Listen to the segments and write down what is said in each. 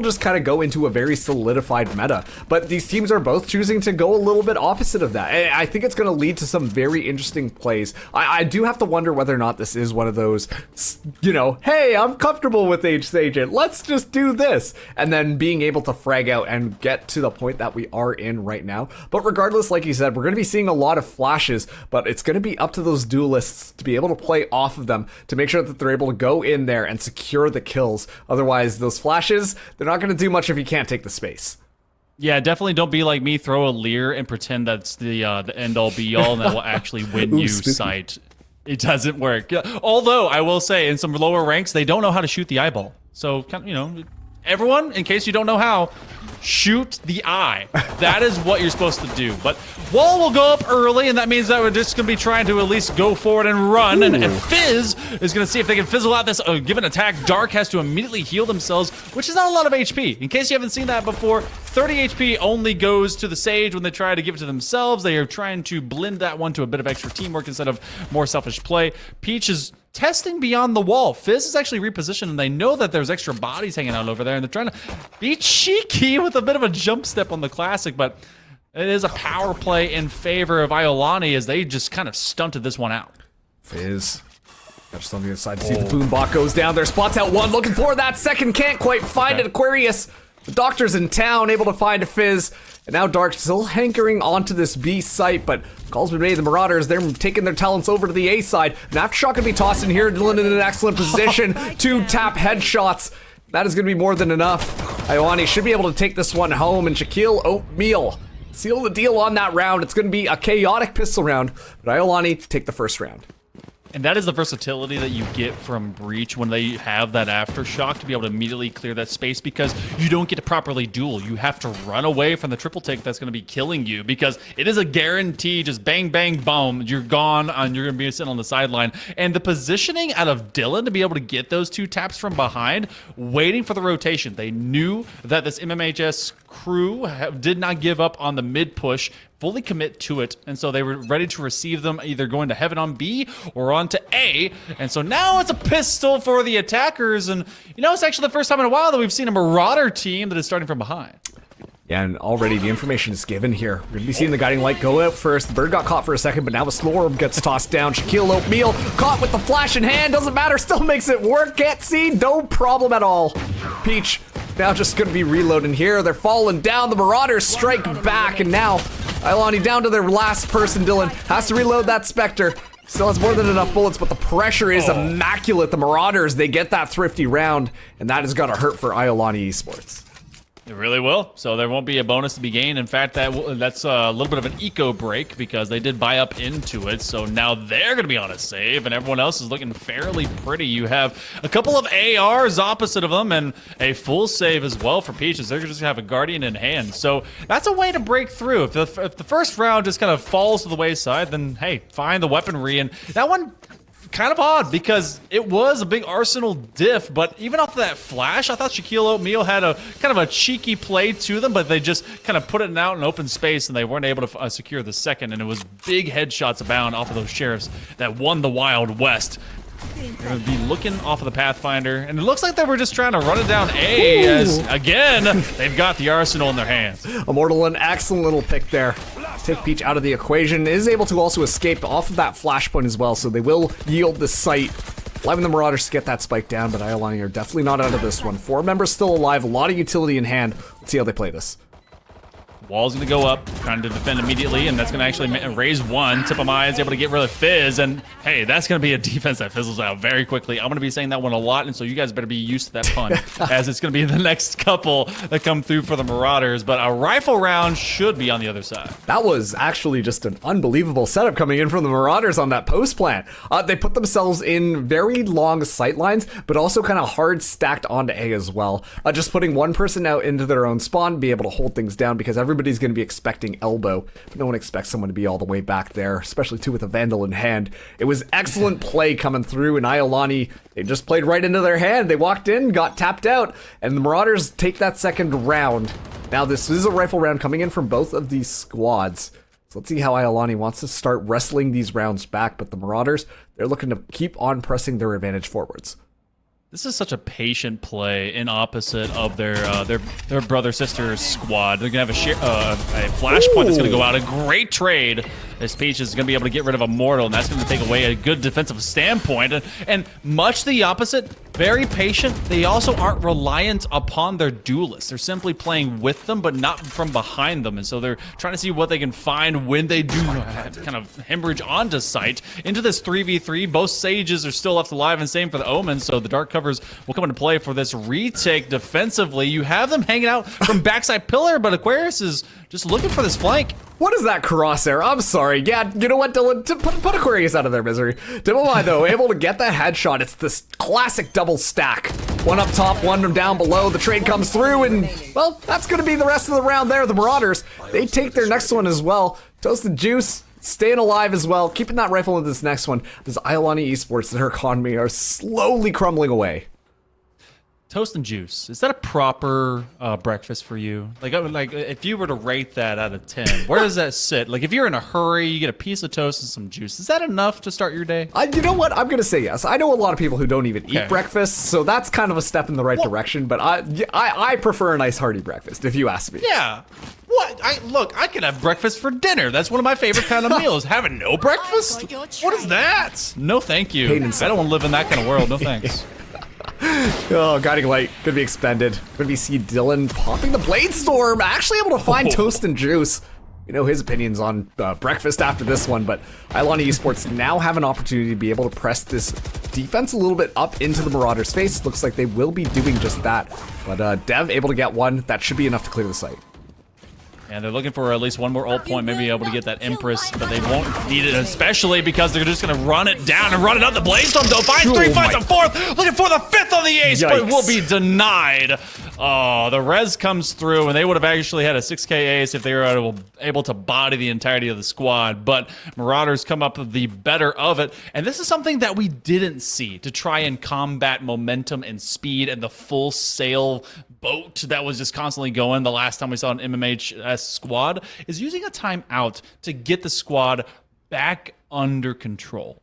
just kind of go into a very solidified meta, but these teams are both choosing to go a little bit opposite of that. I think it's going to lead to some very interesting plays. I do have to wonder whether or not this is one of those, you know, hey, I'm comfortable with Aegis Agent, let's just do this, and then being able to frag out and get to the point that we are in right now. But regardless, like you said, we're going to be seeing a lot of flashes, but it's going to be up to those duelists to be able to play off of them to make sure that they're able to go in there and secure the kills. Otherwise, those flashes, they're not going to do much if you can't take the space. Yeah, definitely don't be like me, throw a leer and pretend that's the end-all be-all and that will actually win you sight. It doesn't work. Although, I will say, in some lower ranks, they don't know how to shoot the eyeball. So, you know, everyone, in case you don't know how, shoot the eye. That is what you're supposed to do. But Wall will go up early, and that means that we're just going to be trying to at least go forward and run. And Fizz is going to see if they can fizzle out this given attack. Dark has to immediately heal themselves, which is not a lot of HP. In case you haven't seen that before, 30 HP only goes to the Sage when they try to give it to themselves. They are trying to blend that one to a bit of extra teamwork instead of more selfish play. Peach is testing beyond the wall. Fizz is actually repositioned, and they know that there's extra bodies hanging out over there, and they're trying to be cheeky with a bit of a jump step on the Classic, but it is a power play in favor of Iolani as they just kind of stunted this one out. Fizz, just on the other side to see the boom bot goes down there, spots out one, looking for that second, can't quite find it. Aquarius, the doctor's in town, able to find a Fizz, and now Dark still hankering onto this B site, but calls been made. The Mauraders, they're taking their talents over to the A side. And Aftershock gonna be tossed in here, Dylan in an excellent position. 2 tap headshots. That is gonna be more than enough. Iolani should be able to take this one home, and Shaquille Oatmeal seal the deal on that round. It's gonna be a chaotic pistol round, but Iolani take the first round. And that is the versatility that you get from Breach when they have that Aftershock to be able to immediately clear that space, because you don't get to properly duel. You have to run away from the triple take that's going to be killing you, because it is a guarantee, just bang, bang, boom, you're gone, and you're going to be sitting on the sideline. And the positioning out of Dylan to be able to get those 2 taps from behind, waiting for the rotation. They knew that this MMHS crew did not give up on the mid push, fully commit to it, and so they were ready to receive them, either going to heaven on B or on to A. And so now it's a pistol for the attackers, and you know, it's actually the first time in a while that we've seen a Marauder team that is starting from behind. Yeah, and already the information is given here. We're gonna be seeing the guiding light go out first. The bird got caught for a second, but now the slow orb gets tossed down. Shaquille Oatmeal caught with the flash in hand, doesn't matter, still makes it work. Can't see, no problem at all. Peach now just gonna be reloading here. They're falling down. The Marauders strike back, and now Iolani down to their last person. Dylan has to reload that Spectre. Still has more than enough bullets, but the pressure is immaculate. The Marauders, they get that thrifty round, and that is gonna hurt for Iolani Esports. It really will. So there won't be a bonus to be gained. In fact, that's a little bit of an eco break because they did buy up into it. So now they're going to be on a save, and everyone else is looking fairly pretty. You have a couple of ARs opposite of them and a full save as well for Peaches. They're just going to have a Guardian in hand. So that's a way to break through. If the first round just kind of falls to the wayside, then hey, find the weaponry. And that one, kind of odd because it was a big Arsenal diff, but even off of that flash, I thought Shaquille Oatmeal had a kind of a cheeky play to them, but they just kind of put it out in open space and they weren't able to secure the second, and it was big headshots abound off of those sheriffs that won the Wild West. They're going to be looking off of the Pathfinder, and it looks like they were just trying to run it down A, as, again, they've got the Arsenal in their hands. Immortal, an excellent little pick there. Take Peach out of the equation, is able to also escape off of that flashpoint as well, so they will yield the site, allowing the Marauders to get that spike down, but Iolani are definitely not out of this one. 4 members still alive, a lot of utility in hand. Let's see how they play this. Wall's going to go up, trying to defend immediately, and that's going to actually raise one. Tip of my is able to get rid of Fizz, and hey, that's going to be a defense that fizzles out very quickly. I'm going to be saying that one a lot, and so you guys better be used to that pun, as it's going to be the next couple that come through for the Marauders, but a rifle round should be on the other side. That was actually just an unbelievable setup coming in from the Marauders on that post plant. They put themselves in very long sight lines, but also kind of hard stacked onto A as well. Just putting one person out into their own spawn, be able to hold things down, because everybody's going to be expecting elbow, but no one expects someone to be all the way back there, especially too with a Vandal in hand. It was excellent play coming through, and Iolani, they just played right into their hand. They walked in, got tapped out, and the Marauders take that second round. Now this is a rifle round coming in from both of these squads. So let's see how Iolani wants to start wrestling these rounds back, but the Marauders, they're looking to keep on pressing their advantage forwards. This is such a patient play in opposite of their brother sister squad. They're gonna have a flashpoint that's gonna go out. A great trade. This Peach is gonna be able to get rid of Immortal, and that's gonna take away a good defensive standpoint. And much the opposite, very patient. They also aren't reliant upon their duelists. They're simply playing with them, but not from behind them. And so they're trying to see what they can find when they do kind of hemorrhage onto site into this 3v3. Both Sages are still left alive, and same for the Omen. So the dark covers will come into play for this retake defensively. You have them hanging out from backside pillar, but Aquarius is just looking for this flank. What is that crosshair? I'm sorry. Yeah, you know what, Dylan? Put Aquarius out of their misery. Dimawai, though, able to get that headshot. It's this classic double stack. One up top, one down below. The trade comes through, and, well, that's going to be the rest of the round there. The Marauders, they take their next one as well. Toasted Juice staying alive as well. Keeping that rifle in this next one. This Iolani Esports, their economy are slowly crumbling away. Toast and Juice, is that a proper breakfast for you? Like if you were to rate that out of 10, where does that sit? Like if you're in a hurry, you get a piece of toast and some juice. Is that enough to start your day? You know what? I'm going to say yes. I know a lot of people who don't even eat breakfast, so that's kind of a step in the right direction, but I prefer a nice hearty breakfast, if you ask me. Yeah. What? Look, I could have breakfast for dinner. That's one of my favorite kind of meals. Having no breakfast? What is that? No thank you. I don't want to live in that kind of world. No thanks. Oh, Guiding Light gonna be expended. Gonna be see Dylan popping the Blade Storm, actually able to find Toast and Juice. You know his opinions on breakfast after this one, but Iolani Esports now have an opportunity to be able to press this defense a little bit up into the Marauders' face. Looks like they will be doing just that. But Dev able to get one. That should be enough to clear the site. And they're looking for at least one more ult point, maybe able to get that Empress, but they won't need it, especially because they're just going to run it down and run it up. The Blade Storm, though, finds three, finds a fourth, looking for the fifth on the ace, but will be denied. Oh, the res comes through, and they would have actually had a 6k ace if they were able to body the entirety of the squad, but Marauders come up with the better of it, and this is something that we didn't see to try and combat momentum and speed and the full sail boat that was just constantly going the last time we saw an MMHS squad, is using a timeout to get the squad back under control.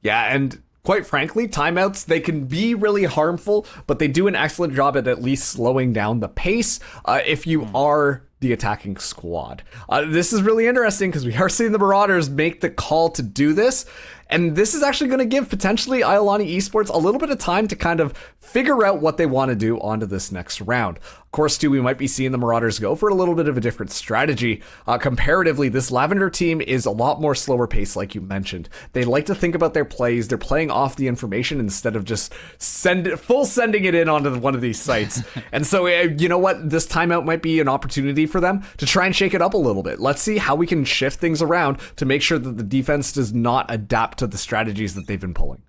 Yeah, and quite frankly, timeouts, they can be really harmful, but they do an excellent job at least slowing down the pace if you are the attacking squad. This is really interesting because we are seeing the Marauders make the call to do this. And this is actually going to give potentially Iolani Esports a little bit of time to kind of figure out what they want to do onto this next round. Of course, too, we might be seeing the Marauders go for a little bit of a different strategy. Comparatively, this Lavender team is a lot more slower pace, like you mentioned. They like to think about their plays. They're playing off the information instead of just sending it in onto one of these sites. And so, you know what? This timeout might be an opportunity for them to try and shake it up a little bit. Let's see how we can shift things around to make sure that the defense does not adapt to the strategies that they've been pulling.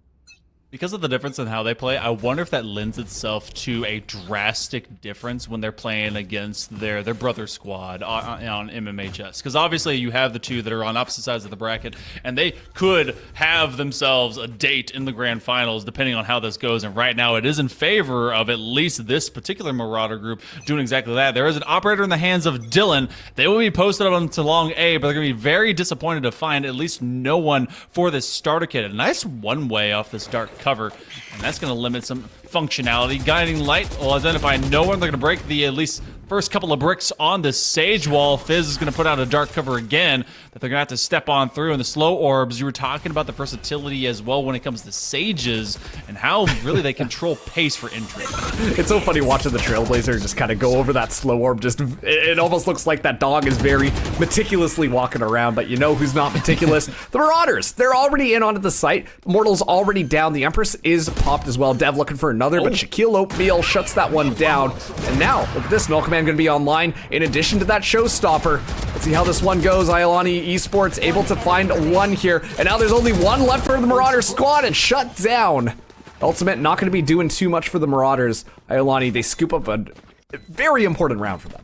Because of the difference in how they play, I wonder if that lends itself to a drastic difference when they're playing against their brother squad on MMHS. Because obviously you have the two that are on opposite sides of the bracket, and they could have themselves a date in the grand finals depending on how this goes. And right now it is in favor of at least this particular Marauder group doing exactly that. There is an operator in the hands of Dylan. They will be posted up onto long A, but they're going to be very disappointed to find at least no one for this starter kit. A nice one-way off this dark cover, and that's going to limit some functionality. Guiding Light will identify no one. They're going to break the at least first couple of bricks on the Sage wall. Fizz is going to put out a dark cover again that they're going to have to step on through. And the slow orbs, you were talking about the versatility as well when it comes to Sages and how really they control pace for entry. It's so funny watching the Trailblazer just kind of go over that slow orb. Just it almost looks like that dog is very meticulously walking around, but you know who's not meticulous? The Marauders. They're already in onto the site. Mortal's already down. The Empress is popped as well. Dev looking for another, but Shaquille Oatmeal shuts that one down. And now, look at this, Milkman going to be online in addition to that showstopper. Let's see how this one goes. Iolani Esports able to find one here, and now there's only one left for the Marauder squad and shut down. Ultimate not going to be doing too much for the Marauders. Iolani, they scoop up a very important round for them.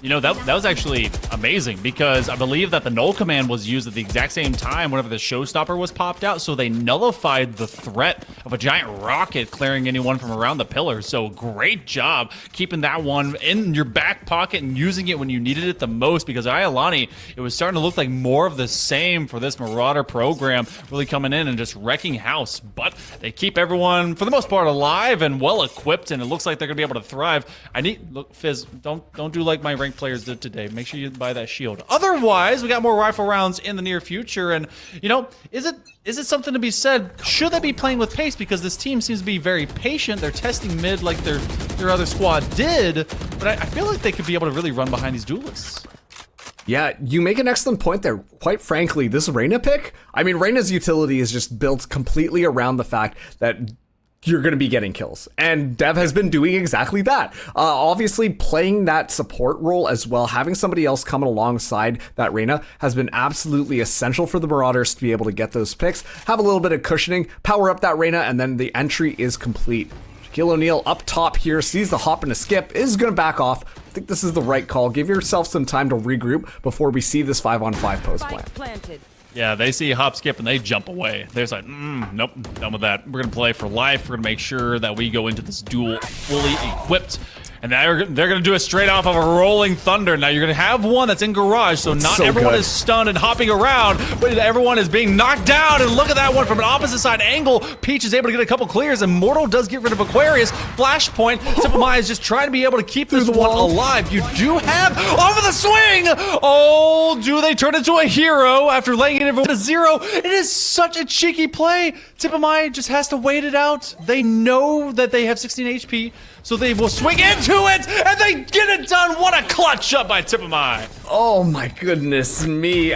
You know, that was actually amazing because I believe that the null command was used at the exact same time whenever the showstopper was popped out, so they nullified the threat of a giant rocket clearing anyone from around the pillar. So great job keeping that one in your back pocket and using it when you needed it the most, because Iolani, it was starting to look like more of the same for this Marauder program, really coming in and just wrecking house. But they keep everyone, for the most part, alive and well equipped, and it looks like they're going to be able to thrive. Look, Fizz, don't do like my ranked players did today. Make sure you buy that shield. Otherwise, we got more rifle rounds in the near future, and you know, is it something to be said? Should they be playing with pace? Because this team seems to be very patient. They're testing mid like their other squad did, but I feel like they could be able to really run behind these duelists. Yeah, you make an excellent point there. Quite frankly, this Reyna pick, I mean, Reyna's utility is just built completely around the fact that you're going to be getting kills. And Dev has been doing exactly that. Obviously, playing that support role as well, having somebody else coming alongside that Reyna has been absolutely essential for the Marauders to be able to get those picks, have a little bit of cushioning, power up that Reyna, and then the entry is complete. Shaquille O'Neal up top here, sees the hop and a skip, is going to back off. I think this is the right call. Give yourself some time to regroup before we see this 5-on-5 post plant. Yeah, they see hop skip and they jump away. They're just like, nope, done with that. We're gonna play for life. We're gonna make sure that we go into this duel fully equipped. And they're going to do it straight off of a rolling thunder. Now, you're going to have one that's in garage, so not everyone is stunned and hopping around, but everyone is being knocked down. And look at that one from an opposite side angle. Peach is able to get a couple clears, and Mortal does get rid of Aquarius. Flashpoint. Simple Mai is just trying to be able to keep this one alive. You do have over the swing. Oh, do they turn into a hero after laying it everyone to 0? It is such a cheeky play. Simple Mai just has to wait it out. They know that they have 16 HP. So they will swing into it, and they get it done. What a clutch up by Tipamai. Oh my goodness me.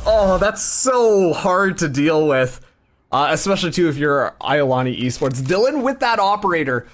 Oh, that's so hard to deal with. Especially too if you're Iolani Esports. Dylan with that operator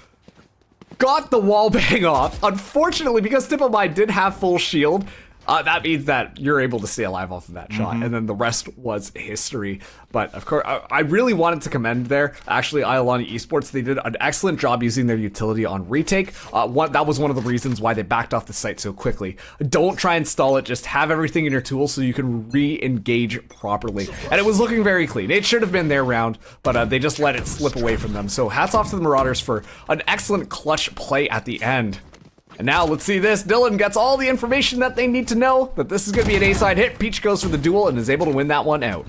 got the wall bang off. Unfortunately, because Tipamai did have full shield, that means that you're able to stay alive off of that shot, and then the rest was history. But of course, I really wanted to commend there. Actually, Iolani Esports, they did an excellent job using their utility on retake. That was one of the reasons why they backed off the site so quickly. Don't try and stall it. Just have everything in your tool so you can re-engage properly. And it was looking very clean. It should have been their round, but they just let it slip away from them. So hats off to the Marauders for an excellent clutch play at the end. And now let's see this. Dylan gets all the information that they need to know that this is going to be an A-side hit. Peach goes for the duel and is able to win that one out.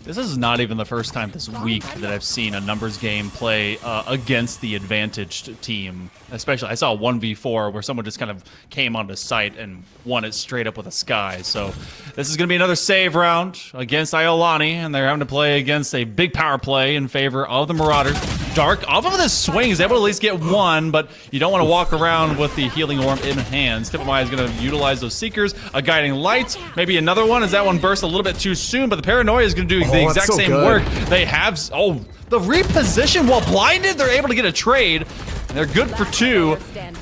This is not even the first time this week that I've seen a numbers game play against the advantaged team. Especially, I saw a 1v4 where someone just kind of came onto site and won it straight up with a sky. So this is going to be another save round against Iolani, and they're having to play against a big power play in favor of the Marauders. Dark, off of this swing, is able to at least get one, but you don't want to walk around with the healing orb in hands. Tipamai is going to utilize those Seekers, a guiding light, maybe another one as that one bursts a little bit too soon, but the Paranoia is going to do the exact same work. They have, the reposition while blinded, they're able to get a trade. And they're good for 2,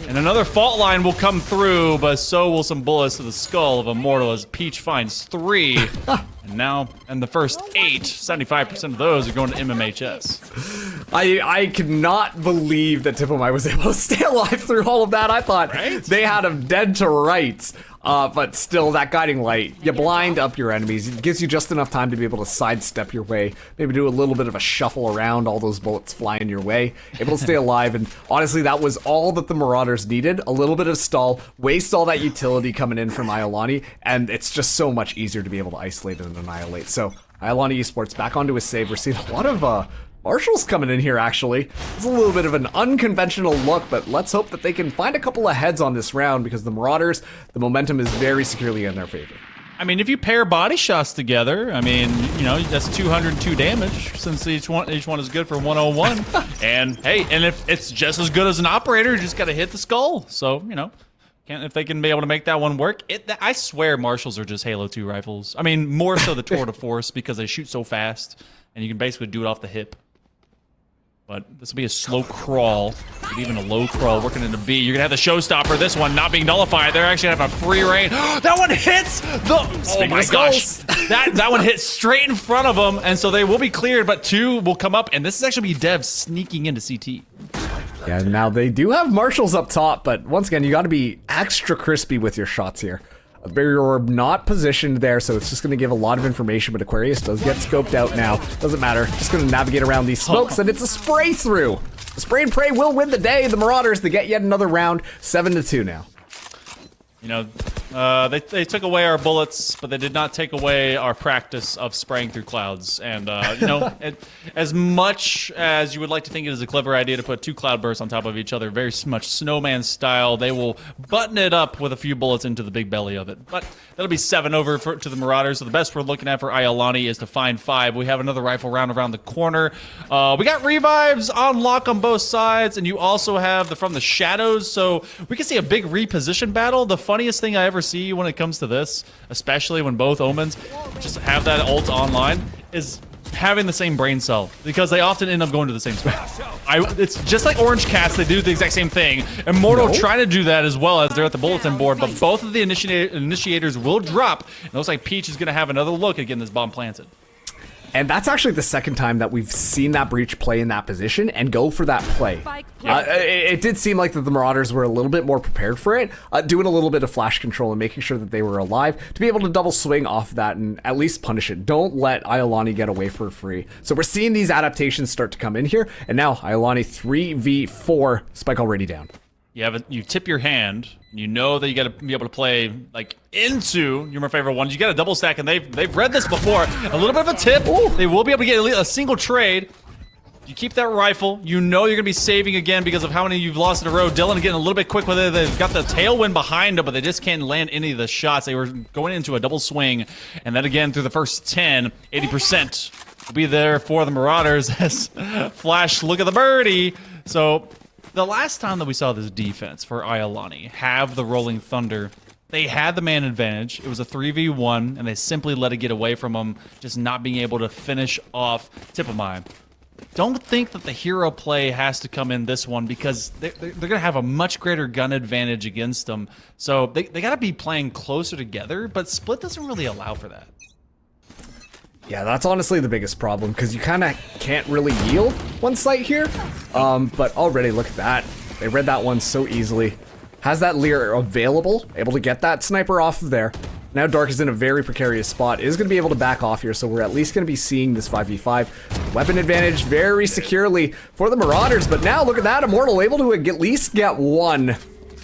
and another fault line will come through, but so will some bullets to the skull of Immortal as Peach finds 3. And now, and the first 8, 75% of those are going to MMHS. I cannot believe that Tipamai was able to stay alive through all of that. I thought they had him dead to rights. But still, that guiding light, you blind up your enemies. It gives you just enough time to be able to sidestep your way, maybe do a little bit of a shuffle around all those bullets flying your way, able to stay alive. And honestly, that was all that the Marauders needed. A little bit of stall, waste all that utility coming in from Iolani, and it's just so much easier to be able to isolate and annihilate. So Iolani Esports back onto his save. We're seeing a lot of Marshall's coming in here, actually. It's a little bit of an unconventional look, but let's hope that they can find a couple of heads on this round because the Marauders, the momentum is very securely in their favor. I mean, if you pair body shots together, I mean, you know, that's 202 damage since each one is good for 101. And hey, and if it's just as good as an operator, you just got to hit the skull. So, you know, if they can be able to make that one work, I swear Marshals are just Halo 2 rifles. I mean, more so the Tour de Force because they shoot so fast and you can basically do it off the hip. But this will be a slow crawl, maybe even a low crawl working into B. You're going to have the showstopper. This one not being nullified. They're actually going to have a free reign. That one hits the... Oh my gosh. That one hit straight in front of them, and so they will be cleared, but 2 will come up, and this is actually Dev sneaking into CT. Yeah, now they do have marshals up top, but once again, you got to be extra crispy with your shots here. You're not positioned there, so it's just going to give a lot of information, but Aquarius does get scoped out now. Doesn't matter. Just going to navigate around these smokes, and it's a spray through. The spray and pray will win the day. The Marauders, they get yet another round, 7-2 now. You know, they took away our bullets, but they did not take away our practice of spraying through clouds. And, you know, as much as you would like to think it is a clever idea to put 2 cloudbursts on top of each other, very much snowman style, they will button it up with a few bullets into the big belly of it. But that'll be 7 over to the Marauders. So the best we're looking at for Iolani is to find 5. We have another rifle round around the corner. We got revives on lock on both sides, and you also have the from the shadows. So we can see a big reposition battle. The funniest thing I ever see when it comes to this, especially when both Omens just have that ult online, is having the same brain cell, because they often end up going to the same spot. It's just like Orange Cats, they do the exact same thing. Immortal trying to do that as well as they're at the bulletin board, but both of the initiators will drop. And it looks like Peach is going to have another look at getting this bomb planted. And that's actually the second time that we've seen that Breach play in that position and go for that play. It did seem like that the Marauders were a little bit more prepared for it, doing a little bit of flash control and making sure that they were alive to be able to double swing off that and at least punish it. Don't let Iolani get away for free. So we're seeing these adaptations start to come in here, and now Iolani 3v4, Spike already down. You tip your hand. You know that you got to be able to play like into your more favorite ones. You got a double stack, and they've read this before. A little bit of a tip. Ooh. They will be able to get a single trade. You keep that rifle. You know you're gonna be saving again because of how many you've lost in a row. Dylan getting a little bit quick with it. They've got the tailwind behind them, but they just can't land any of the shots. They were going into a double swing, and then again through the first 10, 80% will be there for the Marauders. As Flash, look at the birdie. So. The last time that we saw this defense for Iolani have the Rolling Thunder, they had the man advantage. It was a 3v1, and they simply let it get away from them, just not being able to finish off Tipamai. Don't think that the hero play has to come in this one, because they're going to have a much greater gun advantage against them. So they got to be playing closer together, but Split doesn't really allow for that. Yeah, that's honestly the biggest problem, because you kind of can't really yield one site here. But already, look at that. They read that one so easily. Has that Lear available, able to get that sniper off of there. Now Dark is in a very precarious spot, is going to be able to back off here, so we're at least going to be seeing this 5v5. Weapon advantage very securely for the Marauders, but now look at that, Immortal able to at least get 1.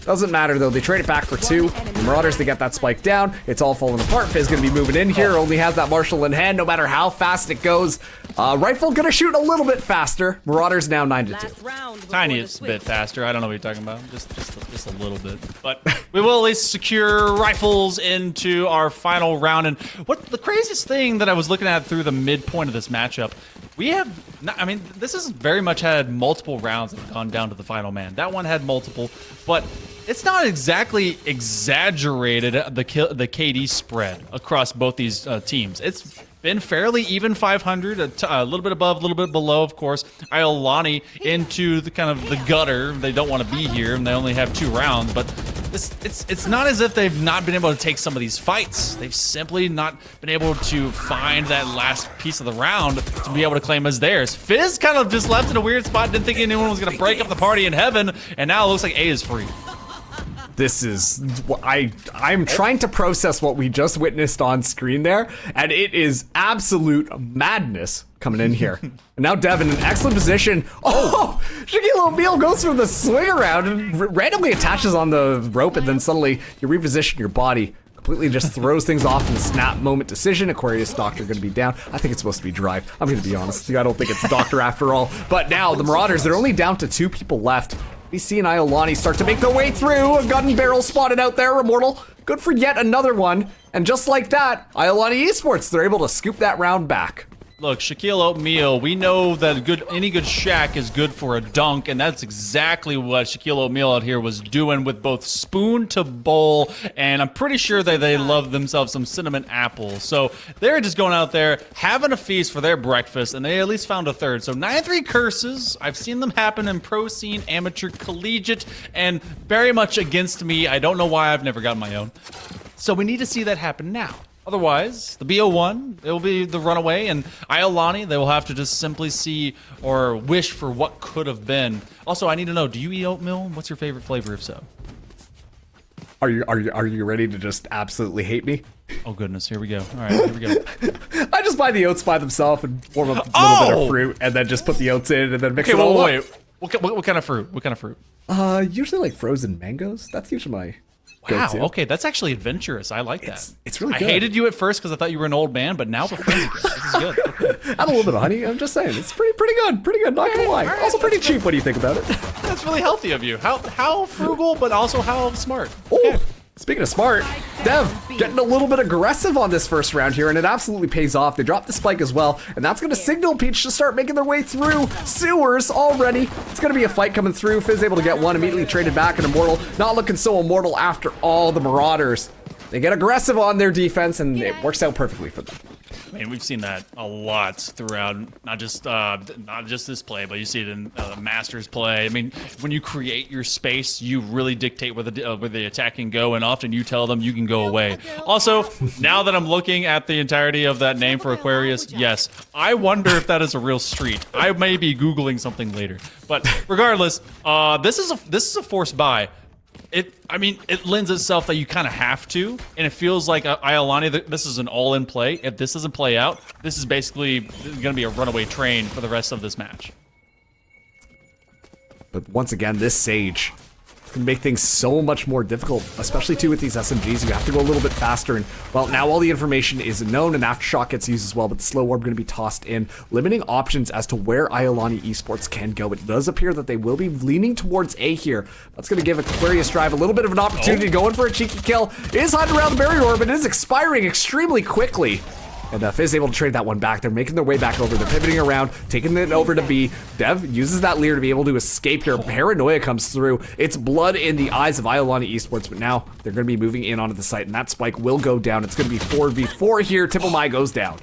Doesn't matter though, they trade it back for 2. The Marauders, they get that spike down. It's all falling apart. Fizz gonna be moving in here, only has that Marshal in hand, no matter how fast it goes. Rifle gonna shoot a little bit faster. Marauders now 9-2. Tiniest bit faster. I don't know what you're talking about. Just a little bit. But we will at least secure rifles into our final round. And what the craziest thing that I was looking at through the midpoint of this matchup, we have, I mean, this has very much had multiple rounds that have gone down to the final man. That one had multiple, but it's not exactly exaggerated, the KD spread across both these teams. It's been fairly even 500, a little bit above, a little bit below, of course. Iolani into the kind of the gutter. They don't want to be here, and they only have 2 rounds, but it's not as if they've not been able to take some of these fights. They've simply not been able to find that last piece of the round to be able to claim as theirs. Fizz kind of just left in a weird spot, didn't think anyone was going to break up the party in heaven, and now it looks like A is free. This is, I'm trying to process what we just witnessed on screen there, and it is absolute madness coming in here. And now Devin in an excellent position. Oh, Shaquille O'Neal goes for the swing around and randomly attaches on the rope, and then suddenly you reposition your body. Completely just throws things off in the snap moment decision. Aquarius Doctor gonna be down. I think it's supposed to be Drive. I'm gonna be honest with you, I don't think it's Doctor after all. But now the Marauders, they're only down to 2 people left. We see an Iolani start to make their way through. A gun barrel spotted out there, Immortal. Good for yet another one. And just like that, Iolani Esports, they're able to scoop that round back. Look, Shaquille O'Neal, we know that any good shack is good for a dunk, and that's exactly what Shaquille O'Neal out here was doing with both spoon to bowl, and I'm pretty sure that they love themselves some cinnamon apples. So they're just going out there, having a feast for their breakfast, and they at least found a third. So 9-3 curses, I've seen them happen in pro scene, amateur, collegiate, and very much against me. I don't know why I've never gotten my own. So we need to see that happen now. Otherwise, the BO1, it will be the runaway, and Iolani, they will have to just simply see or wish for what could have been. Also, I need to know, do you eat oatmeal? What's your favorite flavor, if so? Are you ready to just absolutely hate me? Oh goodness, here we go. All right, here we go. I just buy the oats by themselves and form a little bit of fruit, and then just put the oats in, and then mix it all up. Wait. What kind of fruit? What kind of fruit? Usually like frozen mangoes. That's usually my Wow, go-to. okay, that's actually adventurous. I like that. It's really I good. hated you at first because I thought you were an old man, but now we're friends again. This is good. Okay. Add a little bit of honey. I'm just saying, it's pretty good. Not gonna lie. all right, Also pretty that's cheap when you think about it. That's really healthy of you. How frugal, but also how smart. Oh, speaking of smart, Dev getting a little bit aggressive on this first round here, and it absolutely pays off. They drop the spike as well, and that's going to signal Peach to start making their way through sewers already. It's going to be a fight coming through. Fizz able to get one, immediately traded back, and Immortal not looking so immortal after all. The Mauraders, they get aggressive on their defense, and it works out perfectly for them. I mean, we've seen that a lot throughout, not just this play, but you see it in Masters play. I mean, when you create your space, you really dictate where the attack can go, and often you tell them you can go away. Also, now that I'm looking at the entirety of that name for Aquarius, yes, I wonder if that is a real street. I may be Googling something later, but regardless, this is a forced buy. I mean, it lends itself that you kind of have to, and it feels like Iolani, this is an all-in play. If this doesn't play out, this is basically going to be a runaway train for the rest of this match. But once again, this Sage can make things so much more difficult, especially too with these SMGs. You have to go a little bit faster, and well, now all the information is known, and Aftershock gets used as well, but the slow orb going to be tossed in, limiting options as to where Iolani Esports can go. It does appear that they will be leaning towards A here. That's going to give Aquarius Drive a little bit of an opportunity to go in for a cheeky kill. It is hiding around the barrier orb, but it is expiring extremely quickly. And Fizz able to trade that one back. They're making their way back over. They're pivoting around, taking it over to B. Dev uses that leer to be able to escape here. Paranoia comes through. It's blood in the eyes of Iolani Esports, but now they're going to be moving in onto the site, and that spike will go down. It's going to be 4v4 here. Tipplemi goes down.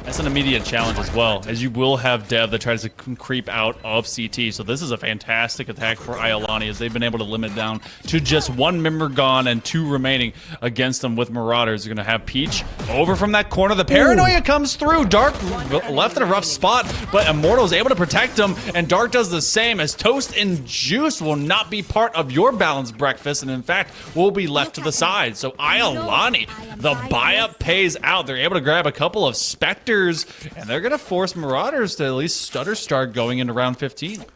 That's an immediate challenge as well, as you will have Dev that tries to creep out of CT. So this is a fantastic attack for Iolani, as they've been able to limit down to just one member gone and two remaining against them with Mauraders. You're going to have Peach over from that corner. The Paranoia comes through. Dark left in a rough spot, but Immortal is able to protect him, and Dark does the same, as Toast and Juice will not be part of your balanced breakfast, and in fact, will be left to the side. So Iolani, the buy-up pays out. They're able to grab a couple of Spectres, and they're going to force Mauraders to at least stutter start going into round 15.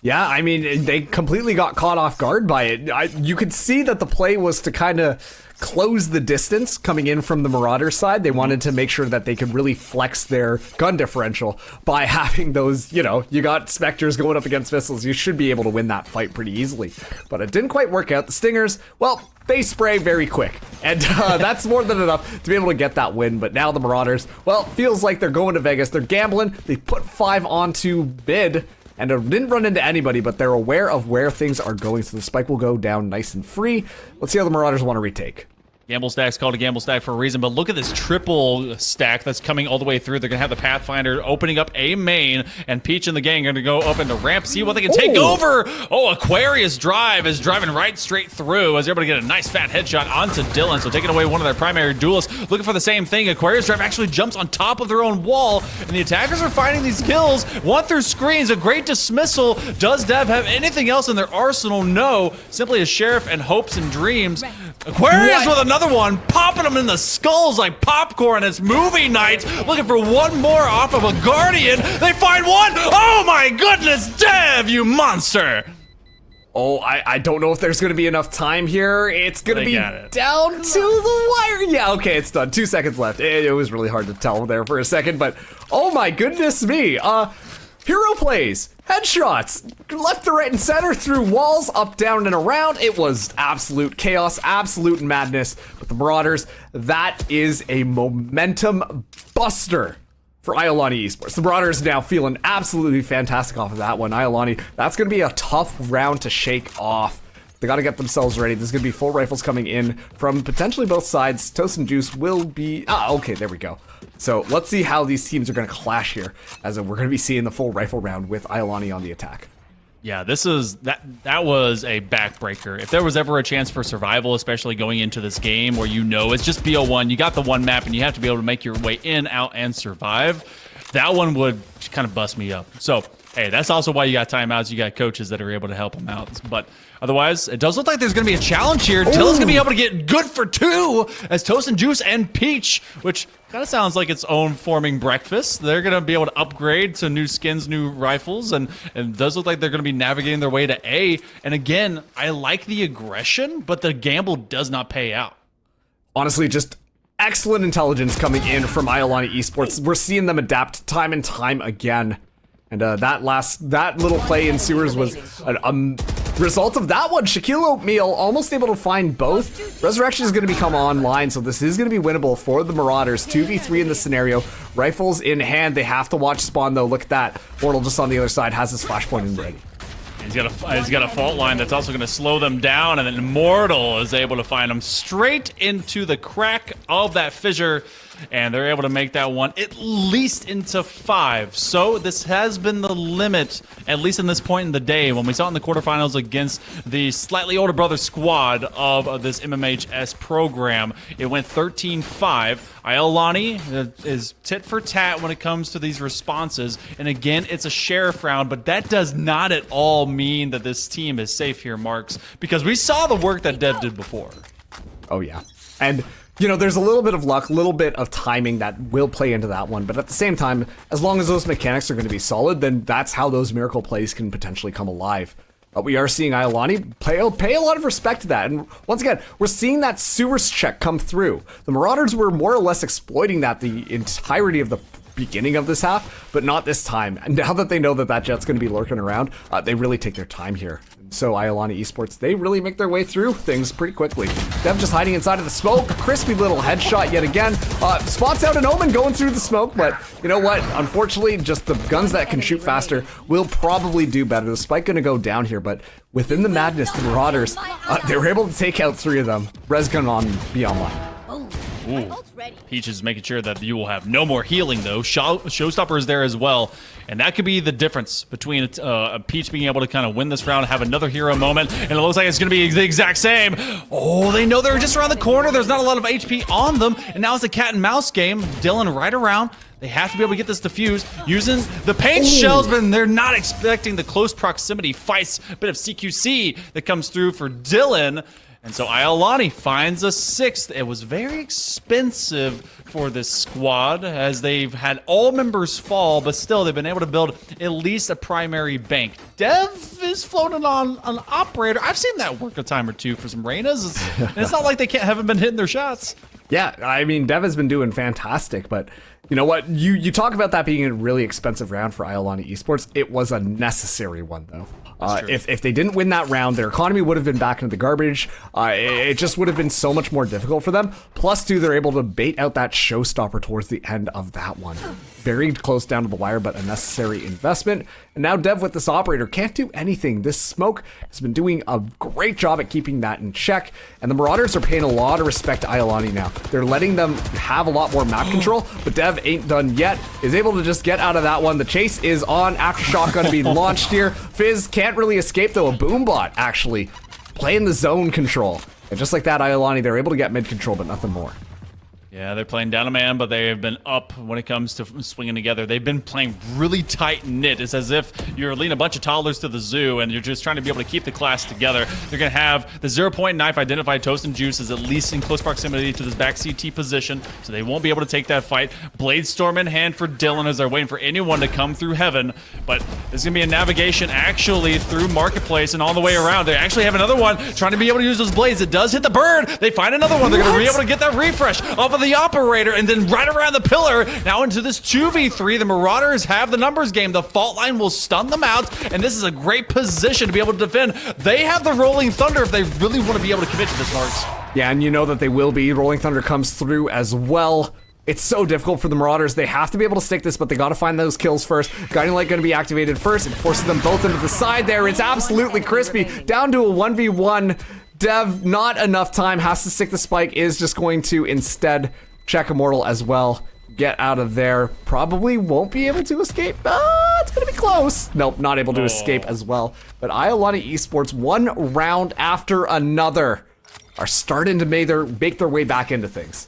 Yeah, I mean, they completely got caught off guard by it. You could see that the play was to kind of close the distance coming in from the Marauder side. They wanted to make sure that they could really flex their gun differential by having those, you got Spectres going up against Missiles. You should be able to win that fight pretty easily. But it didn't quite work out. The Stingers, well, they spray very quick. And that's more than enough to be able to get that win. But now the Marauders, well, feels like they're going to Vegas. They're gambling. They put 5 onto mid, and didn't run into anybody, but they're aware of where things are going, so the spike will go down nice and free. Let's see how the Marauders want to retake. Gamble stack's called a gamble stack for a reason, but look at this triple stack that's coming all the way through. They're going to have the Pathfinder opening up a main, and Peach and the gang are going to go up into ramp, see what they can take over. Oh, Aquarius Drive is driving right straight through as they're able to get a nice fat headshot onto Dylan, so taking away one of their primary duelists. Looking for the same thing. Aquarius Drive actually jumps on top of their own wall, and the attackers are finding these kills. One through screens, a great dismissal. Does Dev have anything else in their arsenal? No. Simply a Sheriff and hopes and dreams. Aquarius with another one, popping them in the skulls like popcorn. It's movie night. Looking for one more off of a Guardian. They find one. Oh my goodness, Dev, you monster. Oh, I don't know if there's going to be enough time here. It's going to be down to the wire. Yeah, okay, it's done. 2 seconds left. It was really hard to tell there for a second, but oh my goodness me. Hero plays, headshots, left to right and center, through walls, up, down, and around. It was absolute chaos, absolute madness. But the Marauders, that is a momentum buster for Iolani Esports. The Marauders now feeling absolutely fantastic off of that one. Iolani, that's going to be a tough round to shake off. They got to get themselves ready. There's going to be full rifles coming in from potentially both sides. Toast and Juice will be... okay, there we go. So let's see how these teams are going to clash here, as we're going to be seeing the full rifle round with Iolani on the attack. Yeah, that was a backbreaker. If there was ever a chance for survival, especially going into this game where it's just BO1, you got the one map and you have to be able to make your way in, out, and survive, that one would kind of bust me up. So, hey, that's also why you got timeouts. You got coaches that are able to help them out. But otherwise, it does look like there's going to be a challenge here. Dylan's going to be able to get good for 2 as Toast and Juice and Peach, which kind of sounds like its own forming breakfast. They're going to be able to upgrade to new skins, new rifles, and it does look like they're going to be navigating their way to A. And again, I like the aggression, but the gamble does not pay out. Honestly, just excellent intelligence coming in from Iolani Esports. We're seeing them adapt time and time again. And that little play in sewers was a result of that one. Shaquille O'Neal almost able to find both. Resurrection is going to become online, so this is going to be winnable for the Marauders. 2v3 in the scenario. Rifles in hand. They have to watch spawn, though. Look at that. Mortal just on the other side has his flashpoint in ready. He's got a fault line that's also going to slow them down, and then Immortal is able to find them straight into the crack of that fissure, and they're able to make that one at least into 5. So this has been the limit, at least in this point in the day. When we saw it in the quarterfinals against the slightly older brother squad of this MMHS program, it went 13-5. Iolani is tit for tat when it comes to these responses, and again, it's a sheriff round, but that does not at all mean that this team is safe here, Marks, because we saw the work that Dev did before. Oh yeah, and there's a little bit of luck, a little bit of timing that will play into that one, but at the same time, as long as those mechanics are going to be solid, then that's how those miracle plays can potentially come alive. We are seeing Iolani pay a lot of respect to that, and once again, we're seeing that sewers check come through. The Marauders were more or less exploiting that the entirety of the beginning of this half, but not this time. And now that they know that jet's going to be lurking around, they really take their time here. So Iolani Esports, they really make their way through things pretty quickly. Dev just hiding inside of the smoke. Crispy little headshot yet again. Spots out an Omen going through the smoke, but you know what? Unfortunately, just the guns that can shoot faster will probably do better. The spike going to go down here, but within the madness, the Marauders, they were able to take out 3 of them. Res gun on, be online. Ooh. Peach is making sure that you will have no more healing, though. Showstopper is there as well, and that could be the difference between Peach being able to kind of win this round, have another hero moment, and it looks like it's going to be the exact same. Oh, they know they're just around the corner. There's not a lot of HP on them, and now it's a cat and mouse game. Dylan right around. They have to be able to get this defused using the paint shells, but they're not expecting the close proximity fights. A bit of CQC that comes through for Dylan. And so Iolani finds a 6th. It was very expensive for this squad as they've had all members fall, but still they've been able to build at least a primary bank. Dev is floating on an operator. I've seen that work a time or two for some Reynas. And it's not like they haven't been hitting their shots. Yeah, I mean, Dev has been doing fantastic, but you know what? You talk about that being a really expensive round for Iolani Esports. It was a necessary one, though. If they didn't win that round, their economy would have been back into the garbage. It just would have been so much more difficult for them. Plus, too, they're able to bait out that showstopper towards the end of that one. Very close down to the wire, but a necessary investment. And now Dev with this operator can't do anything. This smoke has been doing a great job at keeping that in check. And the Marauders are paying a lot of respect to Iolani now. They're letting them have a lot more map control, but Dev ain't done yet. Is able to just get out of that one. The chase is on. Aftershock going to be launched here. Fizz can't really escape, though. A Boombot actually playing the zone control. And just like that, Iolani, they're able to get mid control, but nothing more. Yeah, they're playing down a man, but they have been up when it comes to swinging together. They've been playing really tight-knit. It's as if you're leading a bunch of toddlers to the zoo and you're just trying to be able to keep the class together. They're going to have the 0-point knife identified. Toast and Juice is at least in close proximity to this back CT position, so they won't be able to take that fight. Bladestorm in hand for Dylan as they're waiting for anyone to come through heaven, but there's going to be a navigation actually through Marketplace and all the way around. They actually have another one trying to be able to use those blades. It does hit the bird. They find another one. They're going to be able to get that refresh off of the operator, and then right around the pillar. Now into this 2v3, the Marauders have the numbers game. The fault line will stun them out, and this is a great position to be able to defend. They have the Rolling Thunder if they really want to be able to commit to this, Marks. Yeah, and you know that they will be. Rolling Thunder comes through as well. It's so difficult for the Marauders. They have to be able to stick this, but they got to find those kills first. Guiding Light going to be activated first. It forces them both into the side there. It's absolutely crispy. Down to a 1v1. Dev, not enough time. Has to stick the spike. Is just going to instead check Immortal as well. Get out of there. Probably won't be able to escape. it's gonna be close. Nope, not able to escape as well. But Iolani Esports, one round after another, are starting to make their way back into things.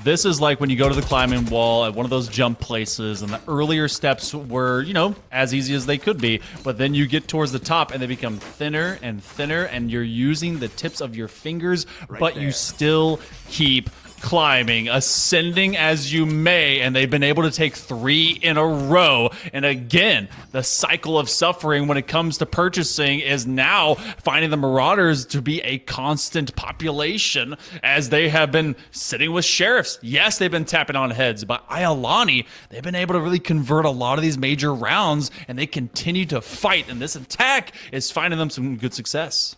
This is like when you go to the climbing wall at one of those jump places, and the earlier steps were, you know, as easy as they could be, but then you get towards the top and they become thinner and thinner, and you're using the tips of your fingers, but you still keep climbing, ascending as you may, and they've been able to take 3 in a row. And again, the cycle of suffering when it comes to purchasing is now finding the Mauraders to be a constant population, as they have been sitting with sheriffs. Yes, they've been tapping on heads, but Iolani, they've been able to really convert a lot of these major rounds, and they continue to fight, and this attack is finding them some good success.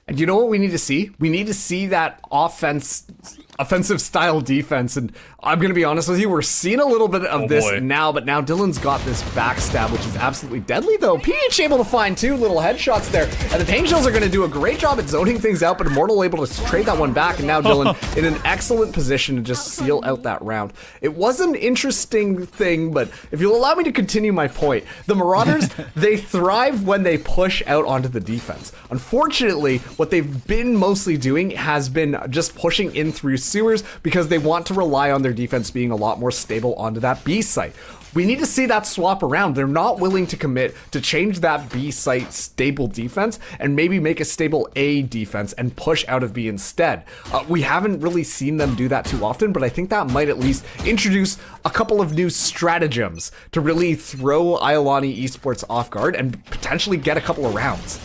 And you know what we need to see? We need to see that offensive style defense. And I'm going to be honest with you, we're seeing a little bit of this now, but now Dylan's got this backstab, which is absolutely deadly though. PH able to find 2 little headshots there, and the Pain Shells are going to do a great job at zoning things out, but Immortal able to trade that one back, and now Dylan in an excellent position to just seal out that round. It was an interesting thing, but if you'll allow me to continue my point, the Mauraders, they thrive when they push out onto the defense. Unfortunately, what they've been mostly doing has been just pushing in through sewers because they want to rely on their defense being a lot more stable onto that B site. We need to see that swap around. They're not willing to commit to change that B site stable defense and maybe make a stable A defense and push out of B instead. We haven't really seen them do that too often, but I think that might at least introduce a couple of new stratagems to really throw Iolani Esports off guard and potentially get a couple of rounds.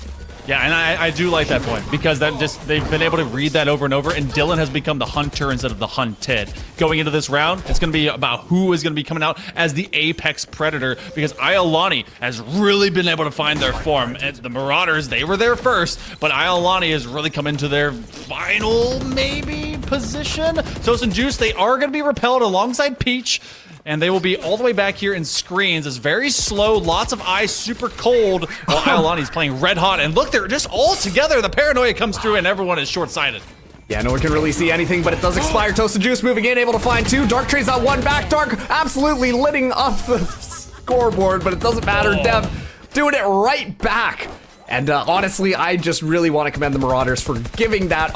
Yeah, and I do like that point, because they've been able to read that over and over, and Dylan has become the hunter instead of the hunted. Going into this round, it's going to be about who is going to be coming out as the apex predator, because Iolani has really been able to find their form. And the Mauraders, they were there first, but Iolani has really come into their final, maybe, position. Toast and Juice, they are going to be repelled alongside Peach, and they will be all the way back here in screens. It's very slow, lots of eyes, super cold, while Iolani's playing red hot. And look, they're just all together. The paranoia comes through, and everyone is short-sighted. Yeah, no one can really see anything, but it does expire. Toasted Juice moving in, able to find 2. Dark trades that one back. Dark absolutely litting up the scoreboard, but it doesn't matter. Dev doing it right back. And honestly, I just really want to commend the Mauraders for giving that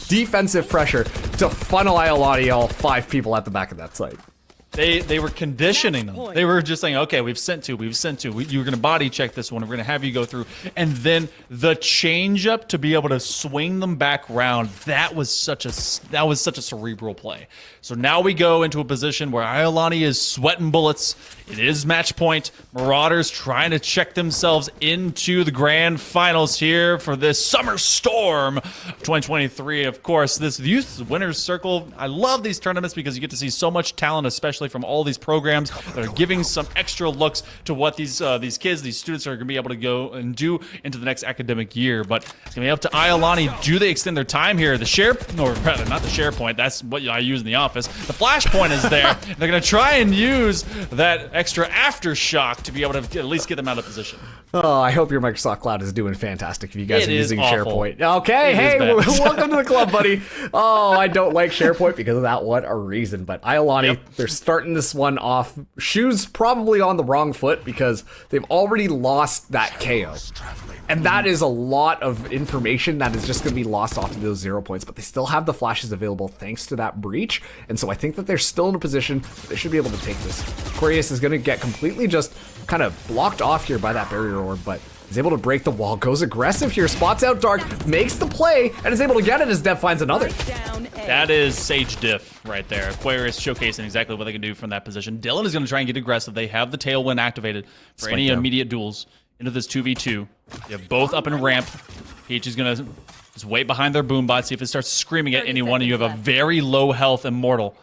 defensive pressure to funnel Iolani, all 5 people at the back of that site. They were conditioning them. They were just saying, okay, we've sent two. You're going to body check this one. We're going to have you go through. And then the change up to be able to swing them back round, that was such a cerebral play. So now we go into a position where Iolani is sweating bullets. It is match point. Mauraders trying to check themselves into the grand finals here for this Summer Storm 2023. Of course, this Youth Winners Circle. I love these tournaments because you get to see so much talent, especially from all these programs that are giving some extra looks to what these kids, these students are going to be able to go and do into the next academic year. But it's going to be up to Iolani. Do they extend their time here? The share, or rather, not the SharePoint. That's what I use in the office. The flashpoint is there. They're going to try and use that extra aftershock to be able to at least get them out of position. Oh, I hope your Microsoft Cloud is doing fantastic if you guys are using awful. SharePoint. Okay, hey, welcome to the club, buddy. Oh, I don't like SharePoint because of that one reason. But Iolani, they're starting this one off. Shoes probably on the wrong foot because they've already lost that KO. And that is a lot of information that is just going to be lost off of those 0 points. But they still have the flashes available thanks to that breach. And so I think that they're still in a position they should be able to take this. Aquarius is going to get completely just kind of blocked off here by that barrier orb, but is able to break the wall, goes aggressive here, spots out Dark, makes the play, and is able to get it as Dev finds another. That is Sage Diff right there. Aquarius showcasing exactly what they can do from that position. Dylan is going to try and get aggressive. They have the Tailwind activated for any immediate duels into this 2v2. You have both up and ramp. Peach is going to just wait behind their boom bot, see if it starts screaming at anyone. You have a very low health Immortal.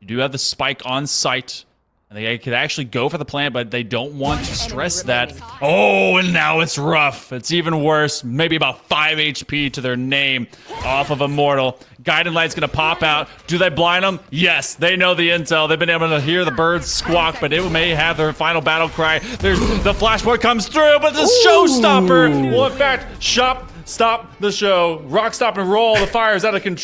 You do have the spike on site. And they could actually go for the plant, but they don't want to stress that. Oh, and now it's rough. It's even worse. Maybe about 5 HP to their name off of Immortal. Guiding Light's going to pop out. Do they blind them? Yes, they know the intel. They've been able to hear the birds squawk, but it may have their final battle cry. There's the flashpoint comes through, but the showstopper will, in fact, stop the show. Rock, stop, and roll. The fire is out of control.